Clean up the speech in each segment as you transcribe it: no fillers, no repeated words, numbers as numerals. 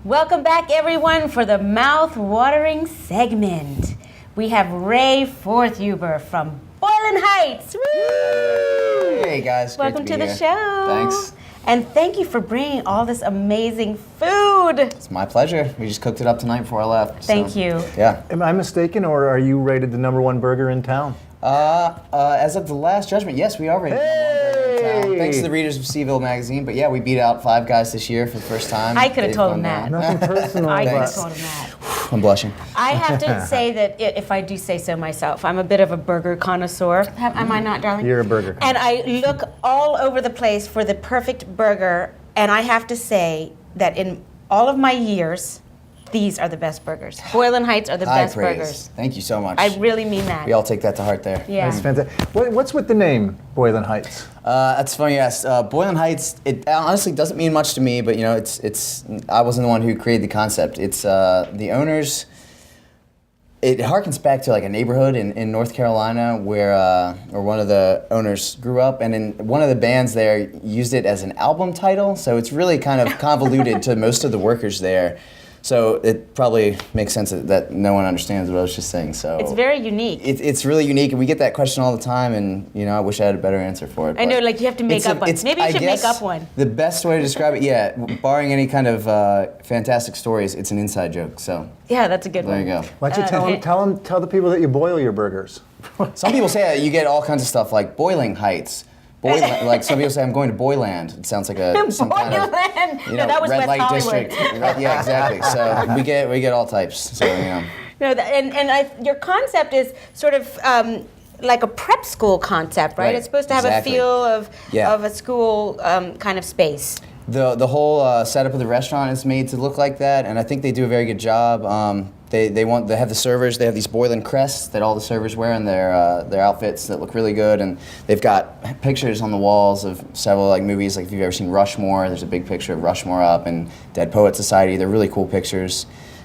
Welcome back, everyone, for the mouth-watering segment. We have Ray Forthuber from Boylan Heights. Woo! Hey guys, Welcome great to be the here. show. Thanks. And thank you for bringing all this amazing food. It's my pleasure. We just cooked it up tonight before I left. Thank you. Yeah. Am I mistaken, or are you rated the #1 burger in town? As of the last judgment, yes, we are rated #1 burger in town. Hey! Thanks to the readers of Seaville magazine. But yeah, we beat out Five Guys this year for the first time. I could have They've told gone him that. down. Nothing personal, I could have but told him that. I'm blushing. I have to say that if I do say so myself, I'm a bit of a burger connoisseur. Am I not, darling? you're a burger. And I look all over the place for the perfect burger, and I have to say that in all of my years, these are the best burgers. Boylan Heights are the High best praise. burgers. Thank you so much. I really mean that. We all take that to heart there. Yeah. That's fantastic. What's with the name Boylan Heights? That's funny. Yes, Boylan Heights. It honestly doesn't mean much to me, but you know, it's. I wasn't the one who created the concept. It's the owners. It harkens back to like a neighborhood in North Carolina where one of the owners grew up, and in one of the bands there used it as an album title. So it's really kind of convoluted to most of the workers there. So it probably makes sense that no one understands what I was just saying. So It's very unique. It's really unique, and we get that question all the time. And you know, I wish I had a better answer for it. I know, but like you have to make it's up one. Maybe you I should make guess up one. The best way to describe it, yeah, barring any kind of fantastic stories, it's an inside joke. So Yeah, that's a good there one. you go. Why don't you tell the people that you boil your burgers? Some people say you get all kinds of stuff like boiling heights. Like some people say, I'm going to Boyland. It sounds like some kind of Boylan. you No, know, that was red West light Hollywood. district. Yeah, exactly. So we get all types. So you know. No, your concept is sort of like a prep school concept, right? Right, It's supposed to have exactly. a feel Yeah. of a school kind of space. The whole setup of the restaurant is made to look like that, and I think they do a very good job. They have the servers. They have these Boylan crests that all the servers wear in their outfits that look really good, and they've got pictures on the walls of several like movies. Like if you've ever seen Rushmore, there's a big picture of Rushmore up, and Dead Poet Society. They're really cool pictures.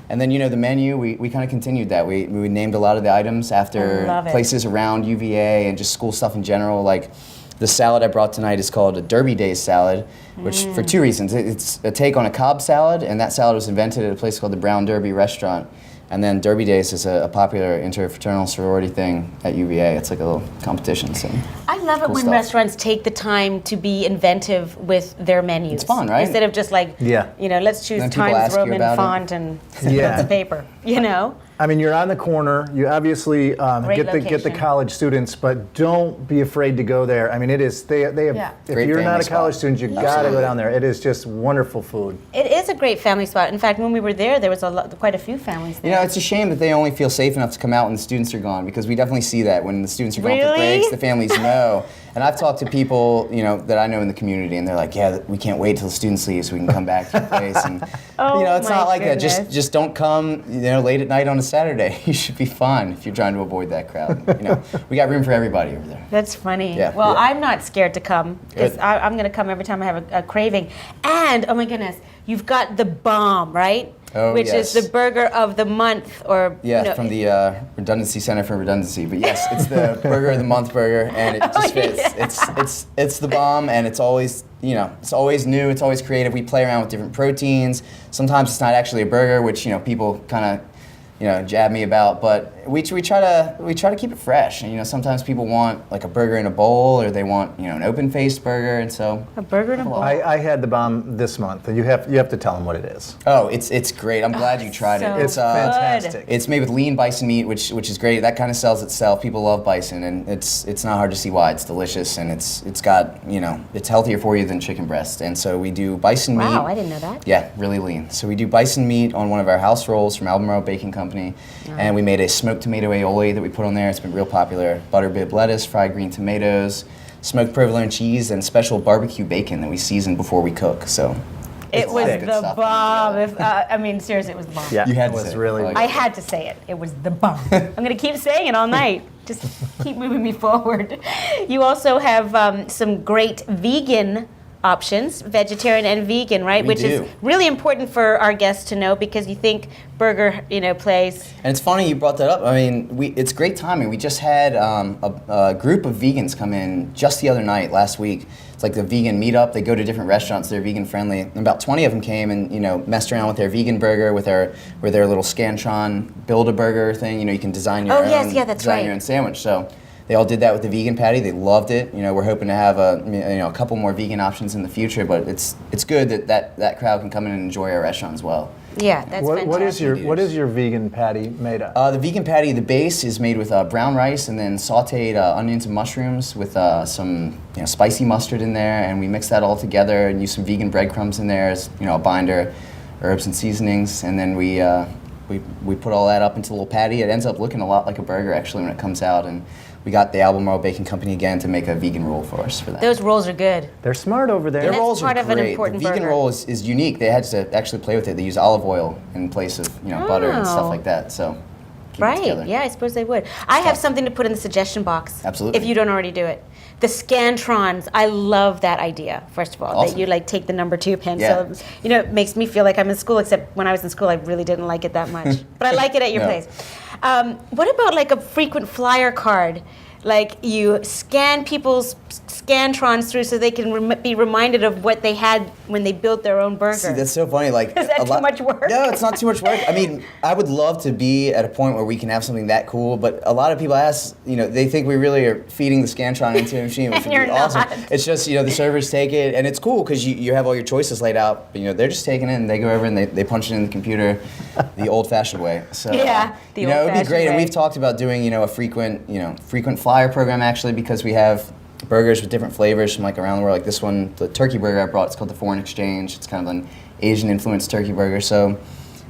And then you know the menu, we kind of continued that. We named a lot of the items I after love it. places around UVA and just school stuff in general. Like the salad I brought tonight is called a Derby Days salad, which for two reasons. It's a take on a Cobb salad, and that salad was invented at a place called the Brown Derby Restaurant. And then Derby Days is a popular interfraternal sorority thing at UVA. It's like a little competition. So I love it Cool when stuff. restaurants take the time to be inventive with their menus. It's fun, right? Instead of just like, Yeah. you know, let's choose Then people Times ask you Roman about it. font and Yeah. piece of paper, you know? I mean, you're on the corner. You obviously Great get the location. college students, but don't be afraid to go there. I mean, it is they have. Yeah. If Great you're not family a college spot. student, you got to Absolutely. go down there. It is just wonderful food. It is a great family spot. In fact, when we were there was quite a few families there. you know, it's a shame that they only feel safe enough to come out when the students are gone, because we definitely see that when the students are gone for Really? breaks, the families know. And I've talked to people, you know, that I know in the community, and they're like, "Yeah, we can't wait till the students leave so we can come back to the place." And Oh you know, it's my not like that. goodness. Just don't come, you know, late at night on a Saturday. You should be fine if you're trying to avoid that crowd. You know, we got room for everybody over there. That's funny. Yeah. Well, Yeah. I'm not scared to come. 'Cause Good. I'm going to come every time I have a craving. And, oh my goodness, you've got the bomb, right? Oh, Which yes. is the burger of the month, or Yeah, no, from the Redundancy Center for Redundancy. But yes, it's the burger of the month burger, and it just fits. yeah. It's the bomb, and it's always, you know, it's always new. It's always creative. We play around with different proteins. Sometimes it's not actually a burger, which you know people kind of, you know, jab me about. But we try to keep it fresh. And you know, sometimes people want like a burger in a bowl, or they want, you know, an open-faced burger, and so. a burger in a bowl. I had the bomb this month, and you have to tell them what it is. Oh, it's great. I'm glad you tried so it. It's fantastic. It's made with lean bison meat, which is great. That kind of sells itself. People love bison, and it's not hard to see why. It's delicious, and it's got, you know, it's healthier for you than chicken breast. And so we do bison meat. Wow, I didn't know that. Yeah, really lean. So we do bison meat on one of our house rolls from Albemarle Baking Company, and we made a smoked tomato aioli that we put on there. It's been real popular. Butter bib lettuce, fried green tomatoes, smoked provolone cheese, and special barbecue bacon that we season before we cook. So It was Good the stuff. bomb. If, I mean, seriously, it was the bomb. Yeah, You had it to was say it. really. I like I had to say it. It was the bomb. I'm going to keep saying it all night. Just keep moving me forward. You also have some great vegan options, vegetarian and vegan, right? We Which do. is really important for our guests to know because you think burger, place. And it's funny you brought that up. I mean, it's great timing. We just had a group of vegans come in just the other night, last week. It's like the vegan meetup. They go to different restaurants. They're vegan friendly. And about 20 of them came and messed around with their vegan burger, with their little Scantron Build-A-Burger thing. You can design your own. Yes, yeah, that's design right. your own sandwich. So they all did that with the vegan patty. They loved it. We're hoping to have a couple more vegan options in the future. But it's good that crowd can come in and enjoy our restaurant as well. Yeah, that's fantastic. What is your vegan patty made of? The vegan patty, the base is made with brown rice and then sautéed onions and mushrooms with some spicy mustard in there, and we mix that all together and use some vegan breadcrumbs in there as a binder, herbs and seasonings, and then we put all that up into a little patty. It ends up looking a lot like a burger actually when it comes out, and we got the Albemarle Baking Company again to make a vegan roll for us for that. Those rolls are good. They're smart over there. Their that's rolls part are of an great. important The vegan burger. roll is unique. They had to actually play with it. They use olive oil in place of butter and stuff like that. So keep it Right, together. yeah, I suppose they would. I have something to put in the suggestion box. Absolutely. If you don't already do it. The Scantrons, I love that idea, first of all. Awesome. That you take the number 2 pencil. Yeah. It makes me feel like I'm in school, except when I was in school, I really didn't like it that much. But I like it at your No. place. What about a frequent flyer card? Like you scan people's Scantrons through so they can be reminded of what they had when they built their own burger. See, that's so funny. Like, Is that too much work? No, it's not too much work. I mean, I would love to be at a point where we can have something that cool, but a lot of people ask, they think we really are feeding the Scantron into a machine, which would You're be awesome. not. It's just, the servers take it, and it's cool because you have all your choices laid out, but, they're just taking it, and they go over and they punch it in the computer the old-fashioned way. So, Yeah, the it would be old-fashioned great, and way. we've talked about doing, a frequent flyer program, actually, because we have burgers with different flavors from around the world. Like this one, the turkey burger I brought, it's called the Foreign Exchange. It's kind of an Asian influenced turkey burger. So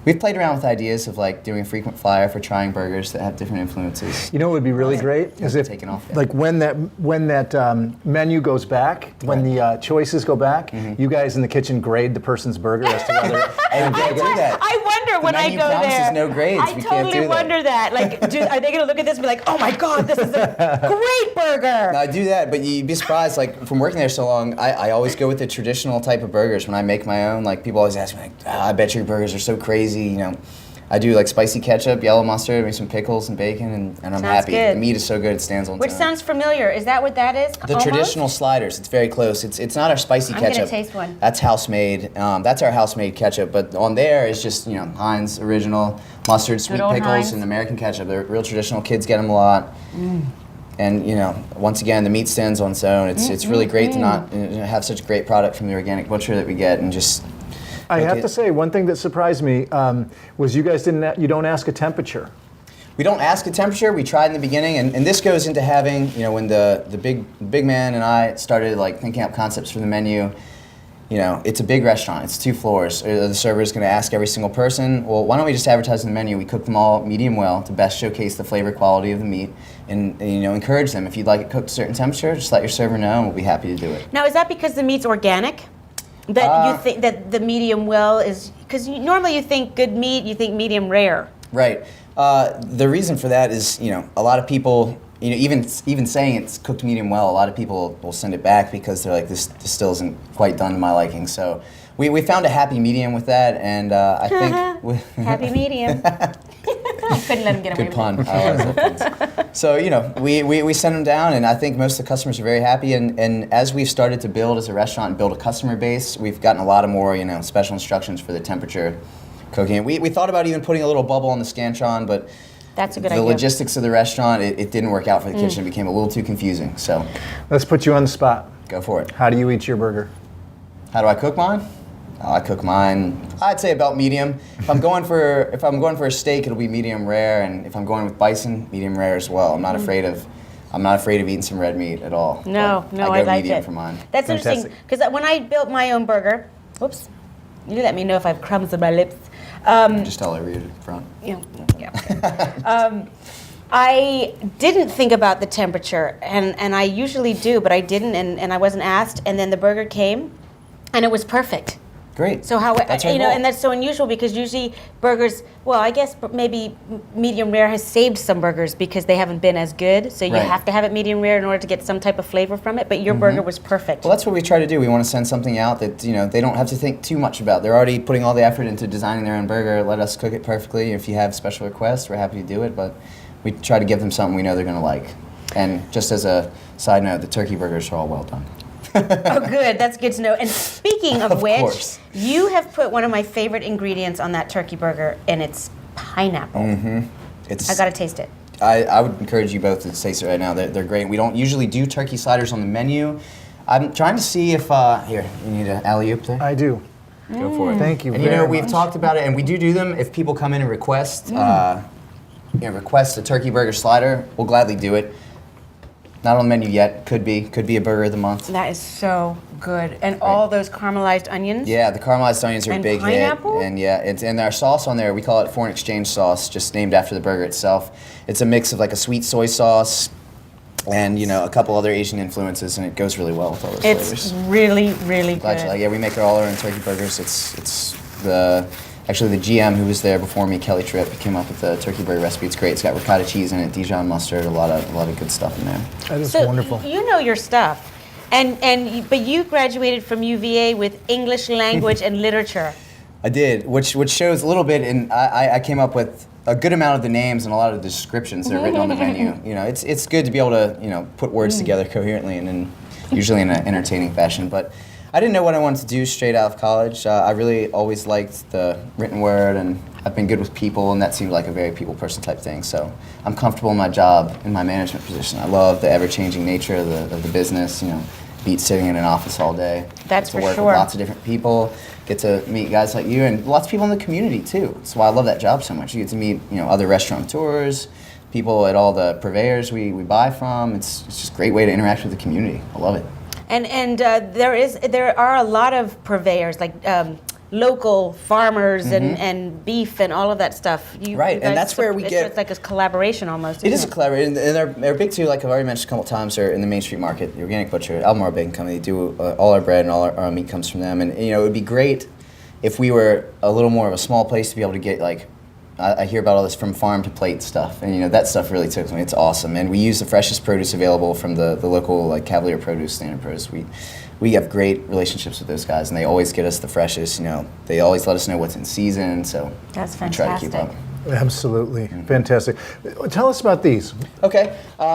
we've played around with ideas of doing a frequent flyer for trying burgers that have different influences. You know what would be really great is if, Taken off, yeah. like when that menu goes back, when the choices go back, you guys in the kitchen grade the person's burger as to whether. And we can't do that. I wonder when I menu go promises there. no grades. I We can't totally do that. wonder that. Are they going to look at this and be like, "Oh my God, this is a great burger"? No, I do that, but you'd be surprised. From working there so long, I always go with the traditional type of burgers when I make my own. People always ask me, I bet your burgers are so crazy. I do spicy ketchup, yellow mustard, maybe some pickles and bacon, and I'm Sounds happy. good. The meat is so good it stands on Which its own. sounds familiar. Is that what that is? The Almost? traditional sliders. It's very close. It's not our spicy I'm gonna ketchup. taste one. That's house made. That's our house made ketchup. But on there is just Heinz original mustard, sweet old pickles, Heinz. and American ketchup. They're real traditional. Kids get them a lot. And once again, the meat stands on its own. It's really great to not have such a great product from the organic butcher that we get and just. I make have it- to say, one thing that surprised me was you guys you don't ask a temperature. We don't ask a temperature. We tried in the beginning, and this goes into having, when the big man and I started thinking up concepts for the menu. It's a big restaurant. It's 2 floors. Are the server's going to ask every single person, well, why don't we just advertise in the menu? We cook them all medium well to best showcase the flavor quality of the meat, and encourage them. If you'd like it cooked a certain temperature, just let your server know, and we'll be happy to do it. Now, is that because the meat's organic? That you think that the medium well is because normally you think good meat, you think medium rare. Right. The reason for that is, a lot of people, even saying it's cooked medium well, a lot of people will send it back because they're like, this still isn't quite done to my liking. So we found a happy medium with that, and I think Happy medium. I couldn't let him get away good with pun. it. I always love puns. So we send them down, and I think most of the customers are very happy. And as we've started to build as a restaurant and build a customer base, we've gotten a lot of more special instructions for the temperature cooking. We thought about even putting a little bubble on the Scantron, but That's a good the idea. logistics of the restaurant, it didn't work out for the kitchen. It became a little too confusing. So Let's put you on the spot. go for it. How do you eat your burger? How do I cook mine? I cook mine, I'd say about medium. If I'm going for a steak, it'll be medium rare, and if I'm going with bison, medium rare as well. I'm not afraid of eating some red meat at all. No, But no, I I go like medium it. for mine. That's Fantastic. interesting because when I built my own burger, whoops, you let me know if I have crumbs on my lips. Just all over your front. Yeah. I didn't think about the temperature, and I usually do, but I didn't, and I wasn't asked. And then the burger came, and it was perfect. Great. So how That's our you know, goal. and that's so unusual because usually burgers. Well, I guess maybe medium rare has saved some burgers because they haven't been as good. So you Right. have to have it medium rare in order to get some type of flavor from it. But your burger was perfect. Well, that's what we try to do. We want to send something out that they don't have to think too much about. They're already putting all the effort into designing their own burger. Let us cook it perfectly. If you have special requests, we're happy to do it. But we try to give them something we know they're going to like. And just as a side note, the turkey burgers are all well done. Oh, good. That's good to know. And speaking of which, course. you have put one of my favorite ingredients on that turkey burger, and it's pineapple. It's I gotta taste it. I would encourage you both to taste it right now. They're great. We don't usually do turkey sliders on the menu. I'm trying to see if here you need an alley-oop there. I do. Go for it. Thank you And very we've much. talked about it, and we do them if people come in and request request a turkey burger slider. We'll gladly do it. Not on the menu yet. Could be a burger of the month. That is so good. And all those caramelized onions. Yeah, the caramelized onions are a And big pineapple? hit. And and our sauce on there, we call it foreign exchange sauce, just named after the burger itself. It's a mix of like a sweet soy sauce and a couple other Asian influences, and it goes really well with all those It's flavors. really, really Glad you good. like it. We make all our own turkey burgers. It's actually the GM who was there before me, Kelly Tripp, he came up with the turkey burger recipe. It's great. It's got ricotta cheese in it, Dijon mustard, a lot of good stuff in there. That is So wonderful. you know your stuff, but you graduated from UVA with English language and literature. I did, which shows a little bit, and I came up with a good amount of the names and a lot of the descriptions that are written on the menu. It's good to be able to put words together coherently and usually in an entertaining fashion. But I didn't know what I wanted to do straight out of college. I really always liked the written word, and I've been good with people, and that seemed like a very people person type thing. So I'm comfortable in my job, in my management position. I love the ever-changing nature of the business. Beat sitting in an office all day. That's Get to for work sure. with lots of different people. Get to meet guys like you and lots of people in the community too. That's why I love that job so much. You get to meet other restaurateurs, people at all the purveyors we buy from. It's just a great way to interact with the community. I love it. And there are a lot of purveyors like local farmers and beef and all of that stuff. Right, you and guys that's where we it's get- like a collaboration almost. It is a isn't collaboration, and they're big too. Like I've already mentioned a couple times, they're in the Main Street Market, the organic butcher, Albemarle Bacon Company. They do all our bread and all our meat comes from them. And it would be great if we were a little more of a small place to be able to get I hear about all this from farm to plate stuff, and that stuff really tickles me. It's awesome, and we use the freshest produce available from the local Cavalier Produce, Standard Produce. We have great relationships with those guys, and they always get us the freshest. They always let us know what's in season, so That's we try to keep fantastic. up. Absolutely. Fantastic. Tell us about these. Okay.